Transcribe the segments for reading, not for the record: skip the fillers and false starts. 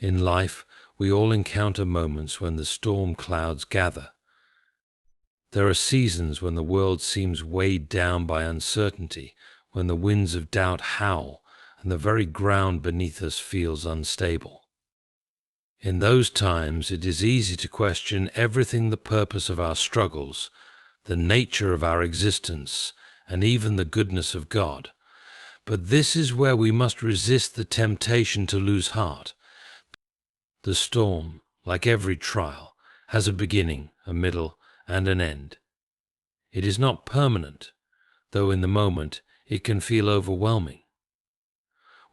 In life, we all encounter moments when the storm clouds gather. There are seasons when the world seems weighed down by uncertainty, when the winds of doubt howl, and the very ground beneath us feels unstable. In those times, it is easy to question everything: the purpose of our struggles, the nature of our existence, and even the goodness of God. But this is where we must resist the temptation to lose heart. The storm, like every trial, has a beginning, a middle, and an end. It is not permanent, though in the moment it can feel overwhelming.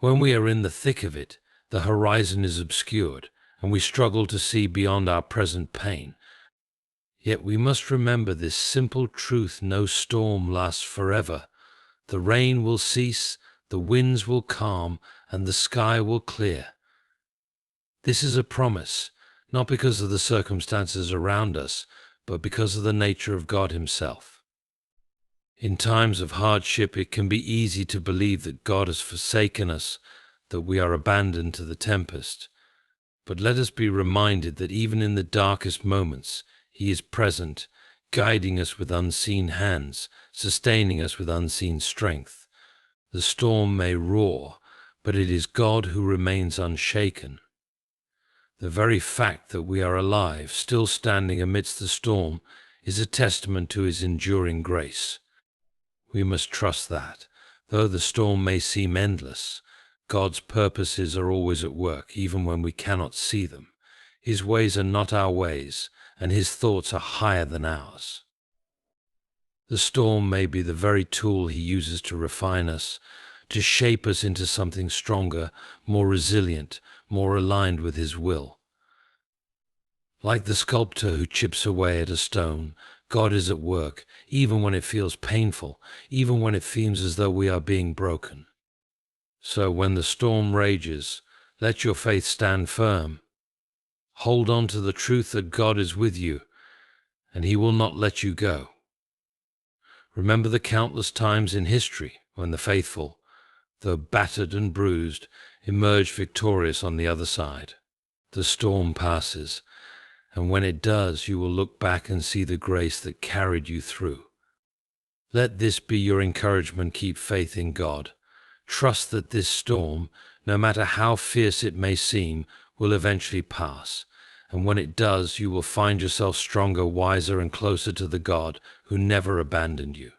When we are in the thick of it, the horizon is obscured, and we struggle to see beyond our present pain. Yet we must remember this simple truth: no storm lasts forever. The rain will cease, the winds will calm, and the sky will clear. This is a promise, not because of the circumstances around us, but because of the nature of God Himself. In times of hardship, it can be easy to believe that God has forsaken us, that we are abandoned to the tempest. But let us be reminded that even in the darkest moments, He is present, guiding us with unseen hands, sustaining us with unseen strength. The storm may roar, but it is God who remains unshaken. The very fact that we are alive, still standing amidst the storm, is a testament to His enduring grace. We must trust that, though the storm may seem endless, God's purposes are always at work, even when we cannot see them. His ways are not our ways, and His thoughts are higher than ours. The storm may be the very tool He uses to refine us, to shape us into something stronger, more resilient, more aligned with His will. Like the sculptor who chips away at a stone, God is at work, even when it feels painful, even when it seems as though we are being broken. So when the storm rages, let your faith stand firm. Hold on to the truth that God is with you, and He will not let you go. Remember the countless times in history when the faithful, though battered and bruised, emerged victorious on the other side. The storm passes, and when it does, you will look back and see the grace that carried you through. Let this be your encouragement: keep faith in God. Trust that this storm, no matter how fierce it may seem, will eventually pass. And when it does, you will find yourself stronger, wiser, and closer to the God who never abandoned you.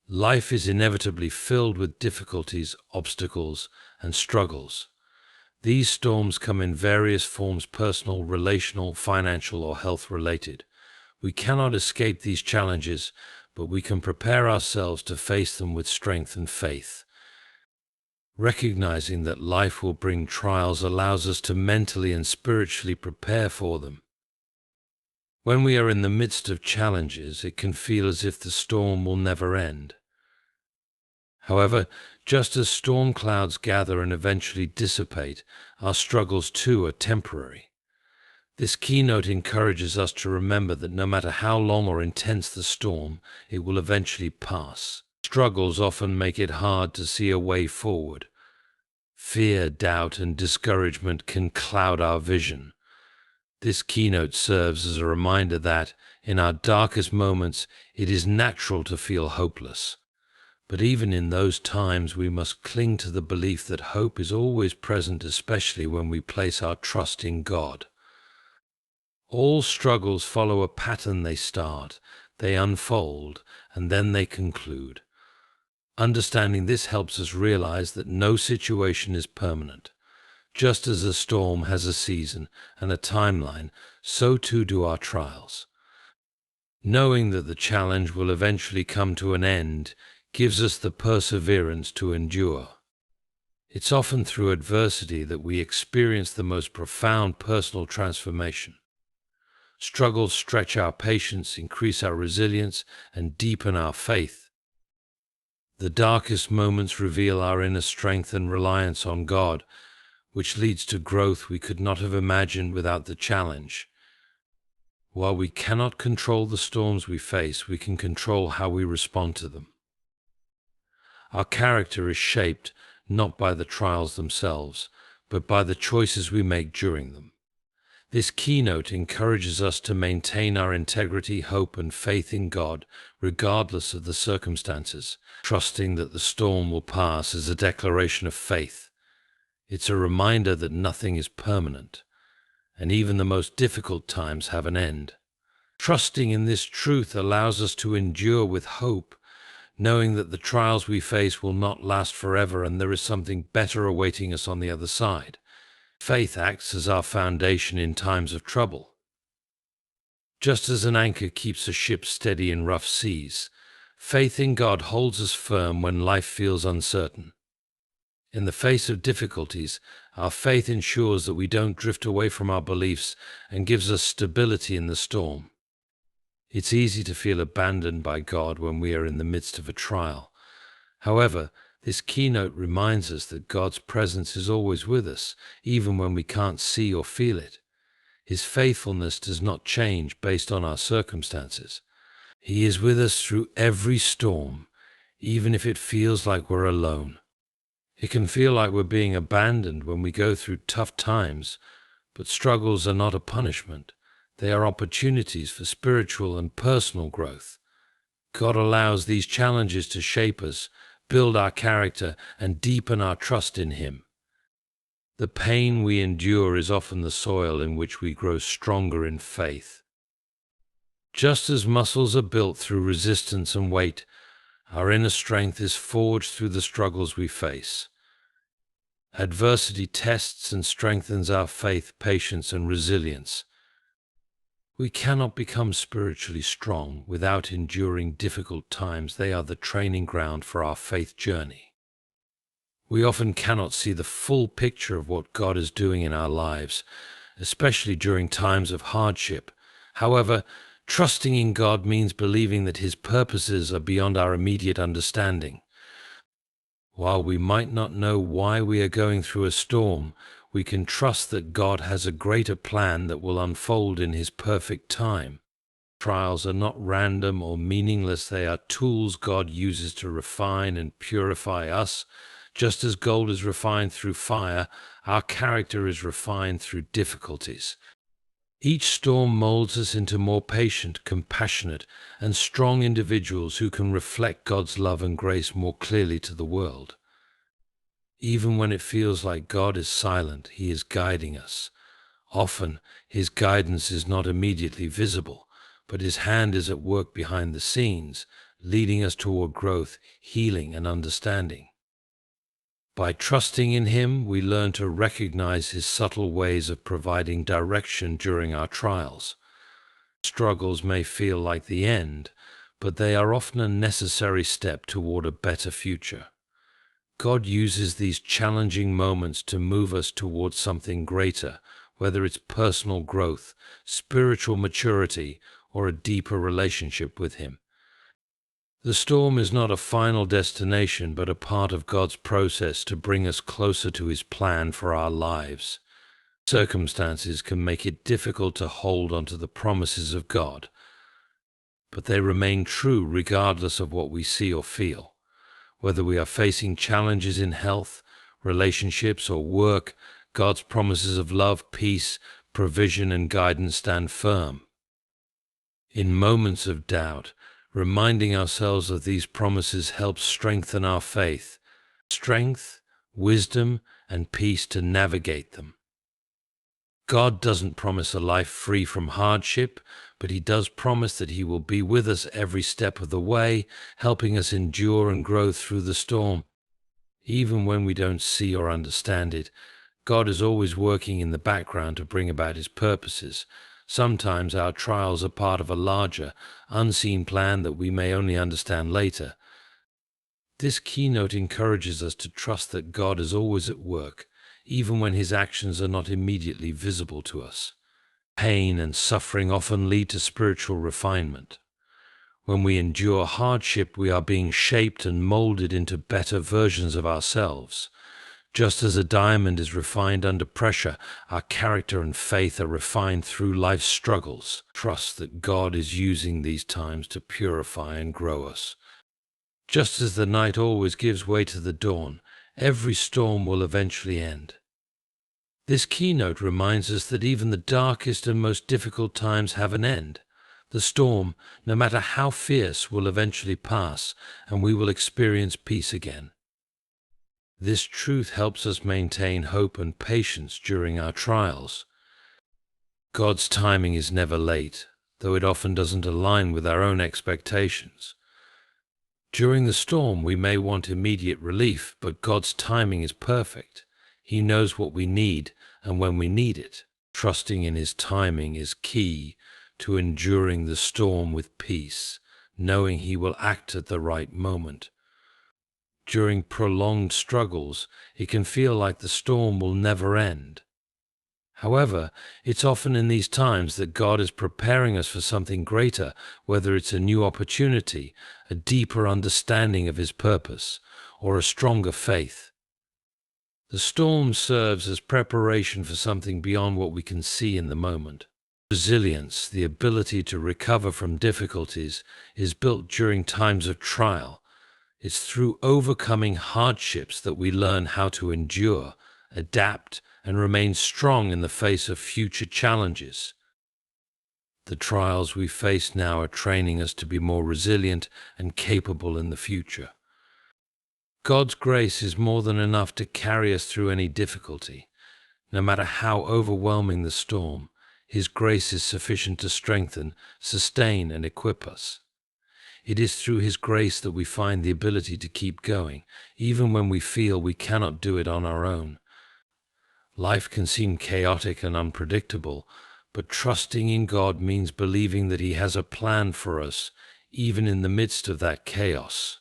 Life is inevitably filled with difficulties, obstacles, and struggles. These storms come in various forms: personal, relational, financial, or health-related. We cannot escape these challenges, but we can prepare ourselves to face them with strength and faith. Recognizing that life will bring trials allows us to mentally and spiritually prepare for them. When we are in the midst of challenges, it can feel as if the storm will never end. However, just as storm clouds gather and eventually dissipate, our struggles too are temporary. This keynote encourages us to remember that no matter how long or intense the storm, it will eventually pass. Struggles often make it hard to see a way forward. Fear, doubt, and discouragement can cloud our vision. This keynote serves as a reminder that, in our darkest moments, it is natural to feel hopeless. But even in those times, we must cling to the belief that hope is always present, especially when we place our trust in God. All struggles follow a pattern: they start, they unfold, and then they conclude. Understanding this helps us realize that no situation is permanent. Just as a storm has a season and a timeline, so too do our trials. Knowing that the challenge will eventually come to an end gives us the perseverance to endure. It's often through adversity that we experience the most profound personal transformation. Struggles stretch our patience, increase our resilience, and deepen our faith. The darkest moments reveal our inner strength and reliance on God, which leads to growth we could not have imagined without the challenge. While we cannot control the storms we face, we can control how we respond to them. Our character is shaped not by the trials themselves, but by the choices we make during them. This keynote encourages us to maintain our integrity, hope, and faith in God, regardless of the circumstances. Trusting that the storm will pass is a declaration of faith. It's a reminder that nothing is permanent, and even the most difficult times have an end. Trusting in this truth allows us to endure with hope, knowing that the trials we face will not last forever and there is something better awaiting us on the other side. Faith acts as our foundation in times of trouble. Just as an anchor keeps a ship steady in rough seas, faith in God holds us firm when life feels uncertain. In the face of difficulties, our faith ensures that we don't drift away from our beliefs and gives us stability in the storm. It's easy to feel abandoned by God when we are in the midst of a trial. However, this keynote reminds us that God's presence is always with us, even when we can't see or feel it. His faithfulness does not change based on our circumstances. He is with us through every storm, even if it feels like we're alone. It can feel like we're being abandoned when we go through tough times, but struggles are not a punishment. They are opportunities for spiritual and personal growth. God allows these challenges to shape us, build our character, and deepen our trust in Him. The pain we endure is often the soil in which we grow stronger in faith. Just as muscles are built through resistance and weight, our inner strength is forged through the struggles we face. Adversity tests and strengthens our faith, patience, and resilience. We cannot become spiritually strong without enduring difficult times. They are the training ground for our faith journey. We often cannot see the full picture of what God is doing in our lives, especially during times of hardship. However, trusting in God means believing that His purposes are beyond our immediate understanding. While we might not know why we are going through a storm, we can trust that God has a greater plan that will unfold in His perfect time. Trials are not random or meaningless. They are tools God uses to refine and purify us. Just as gold is refined through fire, our character is refined through difficulties. Each storm molds us into more patient, compassionate, and strong individuals who can reflect God's love and grace more clearly to the world. Even when it feels like God is silent, He is guiding us. Often, His guidance is not immediately visible, but His hand is at work behind the scenes, leading us toward growth, healing, and understanding. By trusting in Him, we learn to recognize His subtle ways of providing direction during our trials. Struggles may feel like the end, but they are often a necessary step toward a better future. God uses these challenging moments to move us towards something greater, whether it's personal growth, spiritual maturity, or a deeper relationship with Him. The storm is not a final destination, but a part of God's process to bring us closer to His plan for our lives. Circumstances can make it difficult to hold onto the promises of God, but they remain true regardless of what we see or feel. Whether we are facing challenges in health, relationships, or work, God's promises of love, peace, provision, and guidance stand firm. In moments of doubt, reminding ourselves of these promises helps strengthen our faith, strength, wisdom, and peace to navigate them. God doesn't promise a life free from hardship, but He does promise that He will be with us every step of the way, helping us endure and grow through the storm. Even when we don't see or understand it, God is always working in the background to bring about His purposes. Sometimes our trials are part of a larger, unseen plan that we may only understand later. This keynote encourages us to trust that God is always at work, even when His actions are not immediately visible to us. Pain and suffering often lead to spiritual refinement. When we endure hardship, we are being shaped and molded into better versions of ourselves. Just as a diamond is refined under pressure, our character and faith are refined through life's struggles. Trust that God is using these times to purify and grow us. Just as the night always gives way to the dawn, every storm will eventually end. This keynote reminds us that even the darkest and most difficult times have an end. The storm, no matter how fierce, will eventually pass, and we will experience peace again. This truth helps us maintain hope and patience during our trials. God's timing is never late, though it often doesn't align with our own expectations. During the storm, we may want immediate relief, but God's timing is perfect. He knows what we need and when we need it. Trusting in His timing is key to enduring the storm with peace, knowing He will act at the right moment. During prolonged struggles, it can feel like the storm will never end. However, it's often in these times that God is preparing us for something greater, whether it's a new opportunity, a deeper understanding of His purpose, or a stronger faith. The storm serves as preparation for something beyond what we can see in the moment. Resilience, the ability to recover from difficulties, is built during times of trial. It's through overcoming hardships that we learn how to endure, adapt, and remain strong in the face of future challenges. The trials we face now are training us to be more resilient and capable in the future. God's grace is more than enough to carry us through any difficulty. No matter how overwhelming the storm, His grace is sufficient to strengthen, sustain, and equip us. It is through His grace that we find the ability to keep going, even when we feel we cannot do it on our own. Life can seem chaotic and unpredictable, but trusting in God means believing that He has a plan for us, even in the midst of that chaos.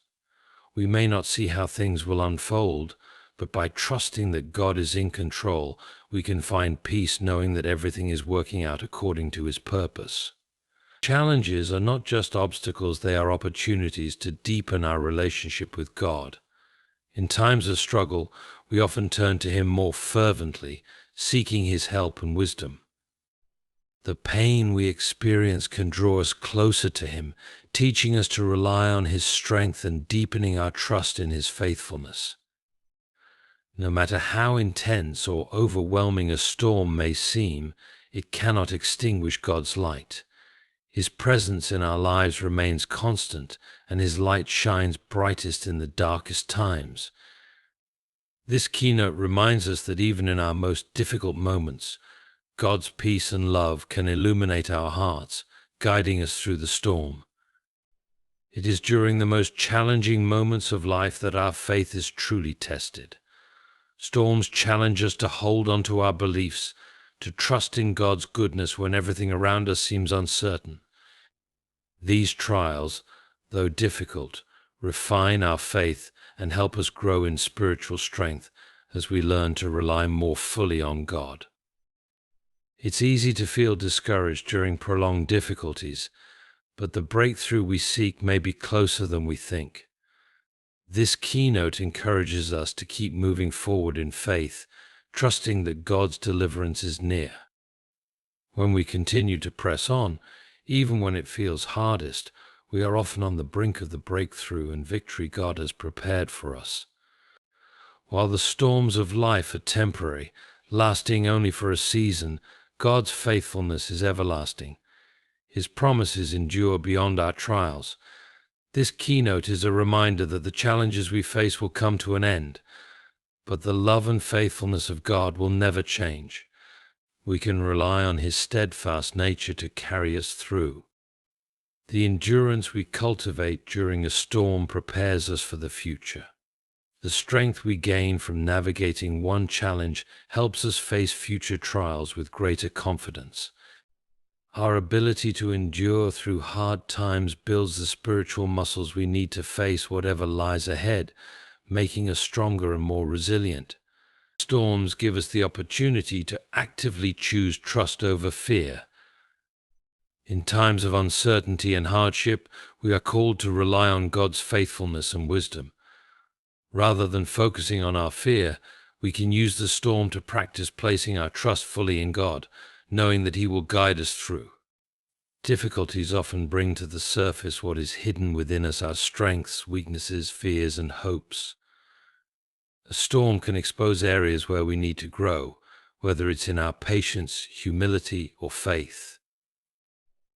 We may not see how things will unfold, but by trusting that God is in control, we can find peace knowing that everything is working out according to His purpose. Challenges are not just obstacles, they are opportunities to deepen our relationship with God. In times of struggle, we often turn to Him more fervently, seeking His help and wisdom. The pain we experience can draw us closer to Him, teaching us to rely on His strength and deepening our trust in His faithfulness. No matter how intense or overwhelming a storm may seem, it cannot extinguish God's light. His presence in our lives remains constant, and His light shines brightest in the darkest times. This keynote reminds us that even in our most difficult moments, God's peace and love can illuminate our hearts, guiding us through the storm. It is during the most challenging moments of life that our faith is truly tested. Storms challenge us to hold on to our beliefs, to trust in God's goodness when everything around us seems uncertain. These trials, though difficult, refine our faith and help us grow in spiritual strength as we learn to rely more fully on God. It's easy to feel discouraged during prolonged difficulties, but the breakthrough we seek may be closer than we think. This keynote encourages us to keep moving forward in faith, trusting that God's deliverance is near. When we continue to press on, even when it feels hardest, we are often on the brink of the breakthrough and victory God has prepared for us. While the storms of life are temporary, lasting only for a season, God's faithfulness is everlasting. His promises endure beyond our trials. This keynote is a reminder that the challenges we face will come to an end, but the love and faithfulness of God will never change. We can rely on His steadfast nature to carry us through. The endurance we cultivate during a storm prepares us for the future. The strength we gain from navigating one challenge helps us face future trials with greater confidence. Our ability to endure through hard times builds the spiritual muscles we need to face whatever lies ahead, making us stronger and more resilient. Storms give us the opportunity to actively choose trust over fear. In times of uncertainty and hardship, we are called to rely on God's faithfulness and wisdom. Rather than focusing on our fear, we can use the storm to practice placing our trust fully in God, knowing that He will guide us through. Difficulties often bring to the surface what is hidden within us, our strengths, weaknesses, fears, and hopes. A storm can expose areas where we need to grow, whether it's in our patience, humility, or faith.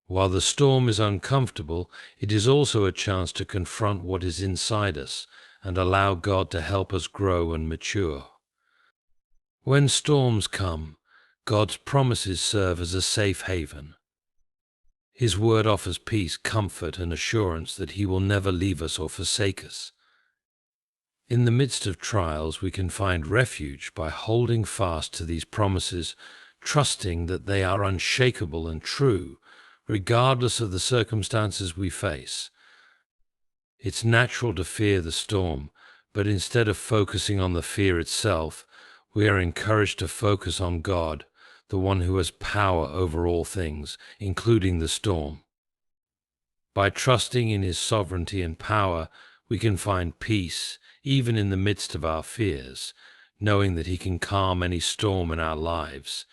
While the storm is uncomfortable, it is also a chance to confront what is inside us and allow God to help us grow and mature. When storms come, God's promises serve as a safe haven. His word offers peace, comfort, and assurance that He will never leave us or forsake us. In the midst of trials, we can find refuge by holding fast to these promises, trusting that they are unshakable and true, regardless of the circumstances we face. It's natural to fear the storm, but instead of focusing on the fear itself, we are encouraged to focus on God, the one who has power over all things, including the storm. By trusting in His sovereignty and power, we can find peace, even in the midst of our fears, knowing that He can calm any storm in our lives.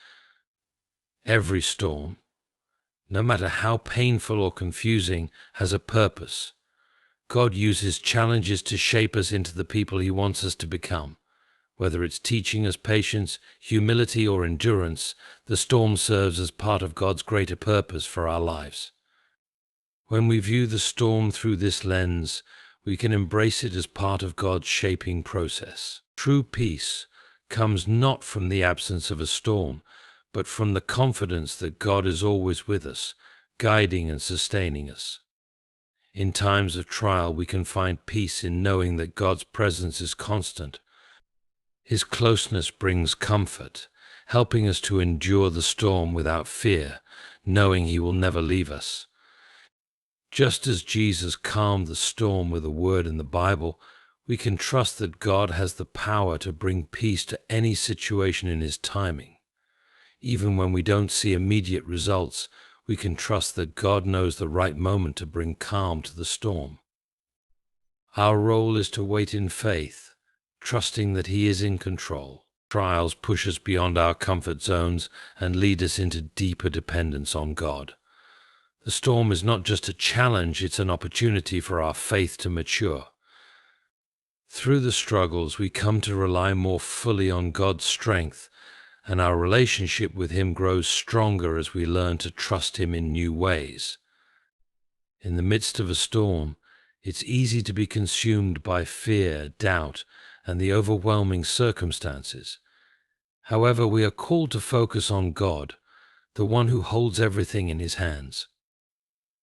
Every storm, no matter how painful or confusing, has a purpose. God uses challenges to shape us into the people He wants us to become. Whether it's teaching us patience, humility, or endurance, the storm serves as part of God's greater purpose for our lives. When we view the storm through this lens, we can embrace it as part of God's shaping process. True peace comes not from the absence of a storm, but from the confidence that God is always with us, guiding and sustaining us. In times of trial, we can find peace in knowing that God's presence is constant. His closeness brings comfort, helping us to endure the storm without fear, knowing He will never leave us. Just as Jesus calmed the storm with a word in the Bible, we can trust that God has the power to bring peace to any situation in His timing. Even when we don't see immediate results, we can trust that God knows the right moment to bring calm to the storm. Our role is to wait in faith, trusting that He is in control. Trials push us beyond our comfort zones and lead us into deeper dependence on God. The storm is not just a challenge, it's an opportunity for our faith to mature. Through the struggles, we come to rely more fully on God's strength, and our relationship with Him grows stronger as we learn to trust Him in new ways. In the midst of a storm, it's easy to be consumed by fear, doubt, and the overwhelming circumstances. However, we are called to focus on God, the one who holds everything in His hands.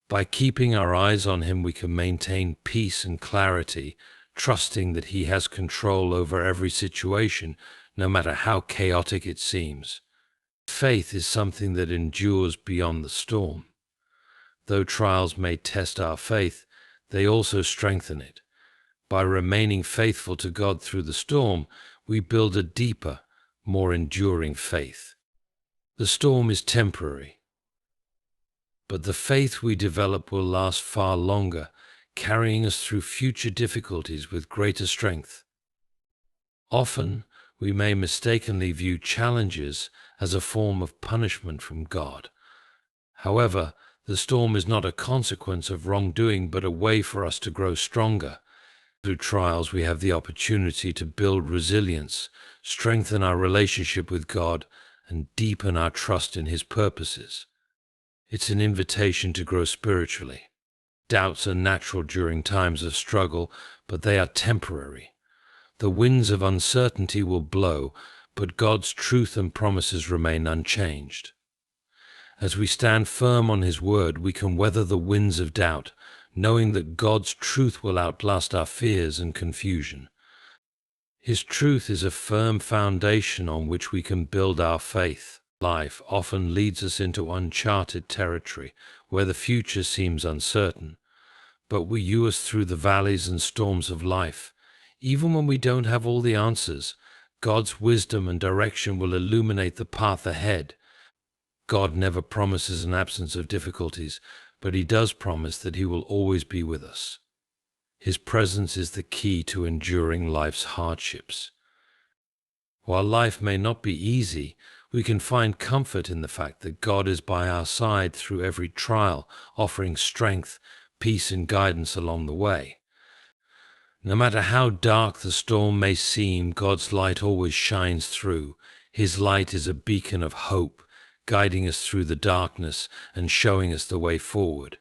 By keeping our eyes on Him, we can maintain peace and clarity, trusting that He has control over every situation, no matter how chaotic it seems. Faith is something that endures beyond the storm. Though trials may test our faith, they also strengthen it. By remaining faithful to God through the storm, we build a deeper, more enduring faith. The storm is temporary, but the faith we develop will last far longer, carrying us through future difficulties with greater strength. Often, we may mistakenly view challenges as a form of punishment from God. However, the storm is not a consequence of wrongdoing, but a way for us to grow stronger. Through trials, we have the opportunity to build resilience, strengthen our relationship with God, and deepen our trust in His purposes. It's an invitation to grow spiritually. Doubts are natural during times of struggle, but they are temporary. The winds of uncertainty will blow, but God's truth and promises remain unchanged. As we stand firm on His word, we can weather the winds of doubt, knowing that God's truth will outlast our fears and confusion. His truth is a firm foundation on which we can build our faith. Life often leads us into uncharted territory, where the future seems uncertain. But we use through the valleys and storms of life. Even when we don't have all the answers, God's wisdom and direction will illuminate the path ahead. God never promises an absence of difficulties, but He does promise that He will always be with us. His presence is the key to enduring life's hardships. While life may not be easy, we can find comfort in the fact that God is by our side through every trial, offering strength, peace, and guidance along the way. No matter how dark the storm may seem, God's light always shines through. His light is a beacon of hope, guiding us through the darkness and showing us the way forward.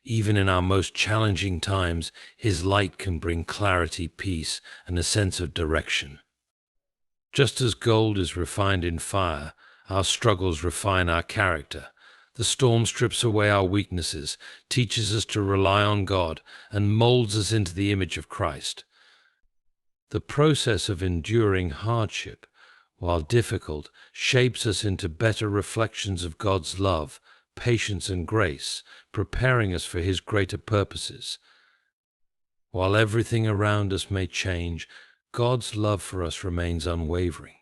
Even in our most challenging times, His light can bring clarity, peace, and a sense of direction. Just as gold is refined in fire, our struggles refine our character. The storm strips away our weaknesses, teaches us to rely on God, and molds us into the image of Christ. The process of enduring hardship, while difficult, shapes us into better reflections of God's love, patience, and grace, preparing us for His greater purposes. While everything around us may change, God's love for us remains unwavering.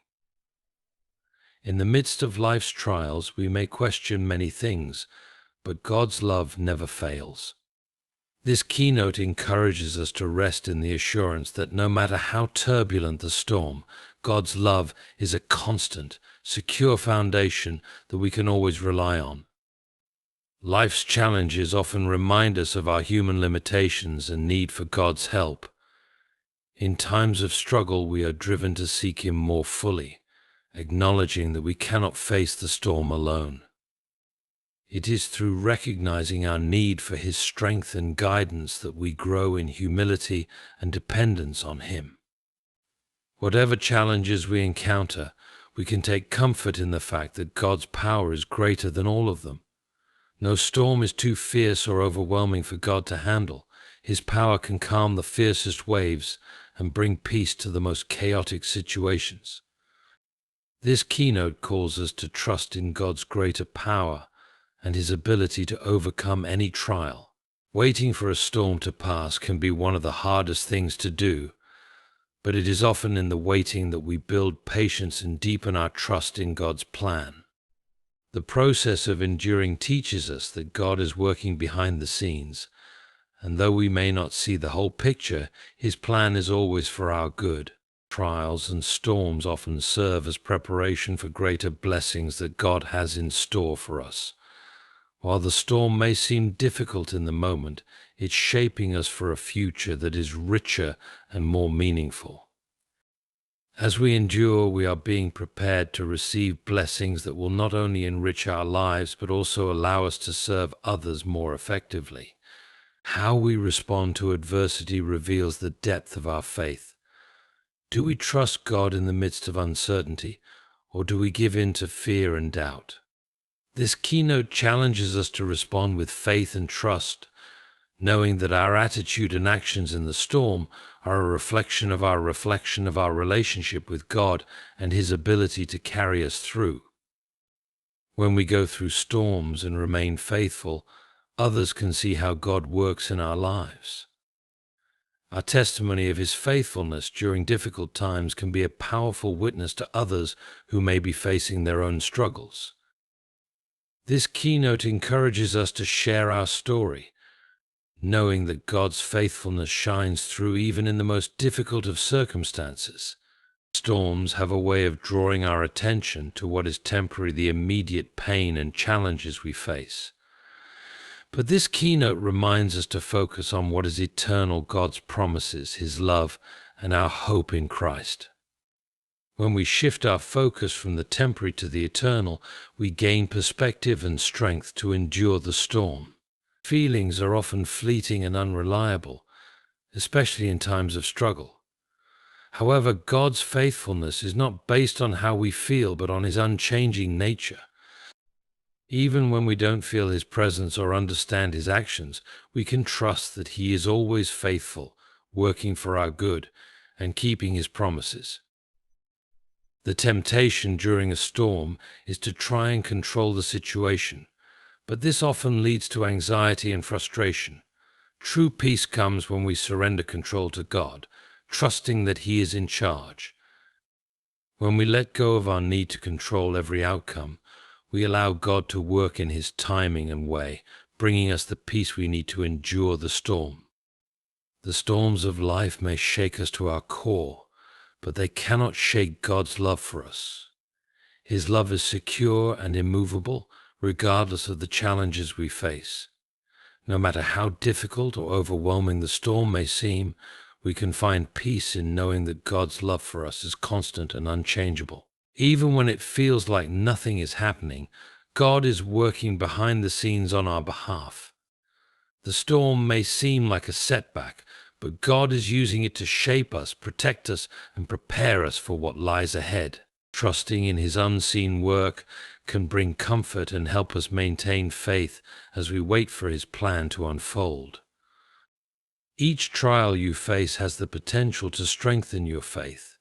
In the midst of life's trials, we may question many things, but God's love never fails. This keynote encourages us to rest in the assurance that no matter how turbulent the storm, God's love is a constant, secure foundation that we can always rely on. Life's challenges often remind us of our human limitations and need for God's help. In times of struggle, we are driven to seek Him more fully, acknowledging that we cannot face the storm alone. It is through recognizing our need for His strength and guidance that we grow in humility and dependence on Him. Whatever challenges we encounter, we can take comfort in the fact that God's power is greater than all of them. No storm is too fierce or overwhelming for God to handle. His power can calm the fiercest waves and bring peace to the most chaotic situations. This keynote calls us to trust in God's greater power and His ability to overcome any trial. Waiting for a storm to pass can be one of the hardest things to do, but it is often in the waiting that we build patience and deepen our trust in God's plan. The process of enduring teaches us that God is working behind the scenes, and though we may not see the whole picture, His plan is always for our good. Trials and storms often serve as preparation for greater blessings that God has in store for us. While the storm may seem difficult in the moment, it's shaping us for a future that is richer and more meaningful. As we endure, we are being prepared to receive blessings that will not only enrich our lives, but also allow us to serve others more effectively. How we respond to adversity reveals the depth of our faith. Do we trust God in the midst of uncertainty, or do we give in to fear and doubt? This keynote challenges us to respond with faith and trust, knowing that our attitude and actions in the storm are a reflection of our relationship with God and His ability to carry us through. When we go through storms and remain faithful, others can see how God works in our lives. Our testimony of His faithfulness during difficult times can be a powerful witness to others who may be facing their own struggles. This keynote encourages us to share our story, knowing that God's faithfulness shines through even in the most difficult of circumstances. Storms have a way of drawing our attention to what is temporary, the immediate pain and challenges we face. But this keynote reminds us to focus on what is eternal, God's promises, His love, and our hope in Christ. When we shift our focus from the temporary to the eternal, we gain perspective and strength to endure the storm. Feelings are often fleeting and unreliable, especially in times of struggle. However, God's faithfulness is not based on how we feel, but on His unchanging nature. Even when we don't feel His presence or understand His actions, we can trust that He is always faithful, working for our good, and keeping His promises. The temptation during a storm is to try and control the situation, but this often leads to anxiety and frustration. True peace comes when we surrender control to God, trusting that He is in charge. When we let go of our need to control every outcome, we allow God to work in His timing and way, bringing us the peace we need to endure the storm. The storms of life may shake us to our core, but they cannot shake God's love for us. His love is secure and immovable, regardless of the challenges we face. No matter how difficult or overwhelming the storm may seem, we can find peace in knowing that God's love for us is constant and unchangeable. Even when it feels like nothing is happening, God is working behind the scenes on our behalf. The storm may seem like a setback, but God is using it to shape us, protect us, and prepare us for what lies ahead. Trusting in His unseen work can bring comfort and help us maintain faith as we wait for His plan to unfold. Each trial you face has the potential to strengthen your faith.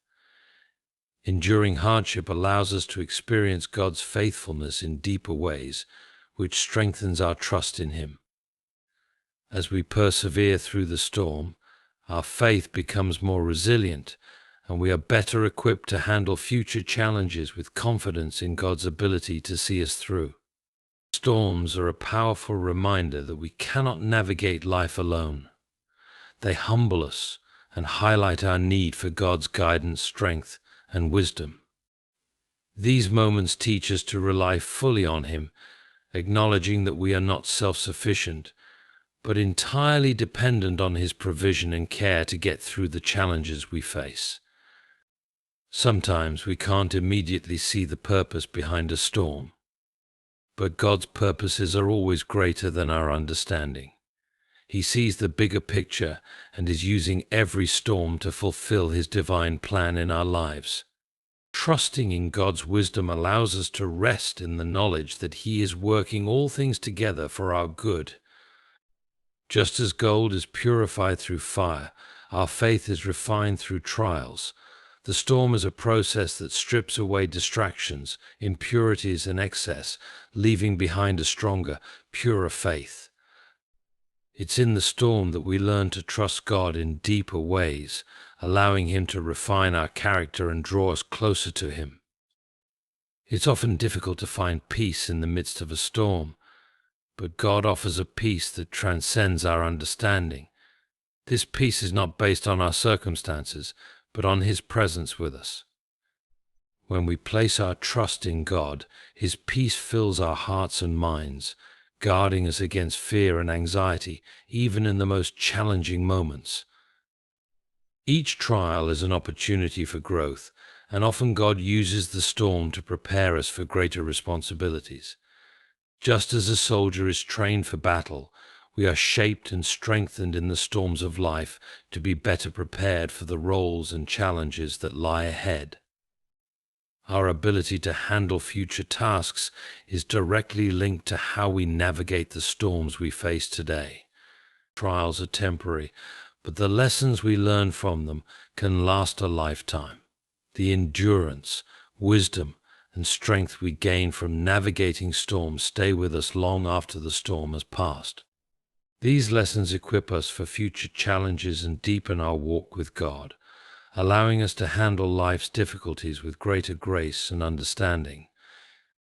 Enduring hardship allows us to experience God's faithfulness in deeper ways, which strengthens our trust in Him. As we persevere through the storm, our faith becomes more resilient, and we are better equipped to handle future challenges with confidence in God's ability to see us through. Storms are a powerful reminder that we cannot navigate life alone. They humble us and highlight our need for God's guidance, strength, and wisdom. These moments teach us to rely fully on Him, acknowledging that we are not self-sufficient, but entirely dependent on His provision and care to get through the challenges we face. Sometimes we can't immediately see the purpose behind a storm, but God's purposes are always greater than our understanding. He sees the bigger picture and is using every storm to fulfill His divine plan in our lives. Trusting in God's wisdom allows us to rest in the knowledge that He is working all things together for our good. Just as gold is purified through fire, our faith is refined through trials. The storm is a process that strips away distractions, impurities, and excess, leaving behind a stronger, purer faith. It's in the storm that we learn to trust God in deeper ways, allowing Him to refine our character and draw us closer to Him. It's often difficult to find peace in the midst of a storm, but God offers a peace that transcends our understanding. This peace is not based on our circumstances, but on His presence with us. When we place our trust in God, His peace fills our hearts and minds, guarding us against fear and anxiety, even in the most challenging moments. Each trial is an opportunity for growth, and often God uses the storm to prepare us for greater responsibilities. Just as a soldier is trained for battle, we are shaped and strengthened in the storms of life to be better prepared for the roles and challenges that lie ahead. Our ability to handle future tasks is directly linked to how we navigate the storms we face today. Trials are temporary, but the lessons we learn from them can last a lifetime. The endurance, wisdom, and strength we gain from navigating storms stay with us long after the storm has passed. These lessons equip us for future challenges and deepen our walk with God, allowing us to handle life's difficulties with greater grace and understanding.